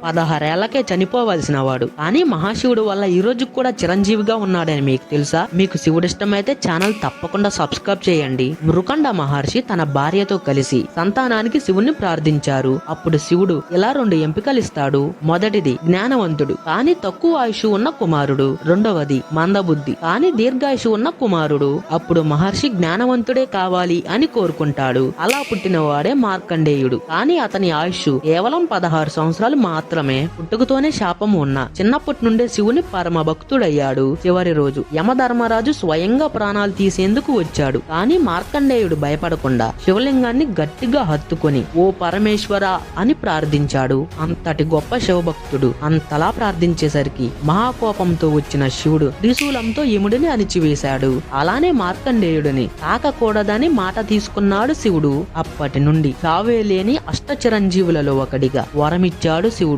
16 ఏళ్లకే చనిపోవలసిన వాడు. కానీ మహాశివుడు వల్ల ఈ రోజు కూడా చిరంజీవిగా ఉన్నాడని మీకు తెలుసా? మీకు శివుడు ఇష్టమైతే ఛానల్ తప్పకుండా సబ్స్క్రైబ్ చేయండి. మృకండ మహర్షి తన భార్యతో కలిసి సంతానానికి శివుణ్ణి ప్రార్థించారు. అప్పుడు శివుడు ఇలా 2 ఎంపికలు ఇస్తాడు. మొదటిది జ్ఞానవంతుడు కానీ తక్కువ ఆయుష్ ఉన్న కుమారుడు. రెండవది మందబుద్ధి కానీ దీర్ఘాయుషు ఉన్న కుమారుడు. అప్పుడు మహర్షి జ్ఞానవంతుడే కావాలి అని కోరుకుంటాడు. అలా పుట్టినవాడే మార్కండేయుడు. కానీ అతని ఆయుష్ కేవలం 16 సంవత్సరాలు మాత్రమే. పుట్టుకతోనే శాపం ఉన్న చిన్నప్పటి నుండే శివుని పరమ భక్తుడయ్యాడు. చివరి రోజు యమధర్మరాజు స్వయంగా ప్రాణాలు తీసేందుకు వచ్చాడు. కానీ మార్కండేయుడు భయపడకుండా శివలింగాన్ని గట్టిగా హత్తుకొని ఓ పరమేశ్వర అని ప్రార్థించాడు. అంతటి గొప్ప శివభక్తుడు అంతలా ప్రార్థించేసరికి మహాకోపంతో వచ్చిన శివుడు త్రిశూలంతో యముడిని అణిచివేశాడు. అలానే మార్కండేయుడిని తాకకూడదని మాట తీసుకున్నాడు శివుడు. అప్పటి నుండి చావే లేని అష్టచిరంజీవులలో ఒకడిగా వరమిచ్చాడు శివుడు.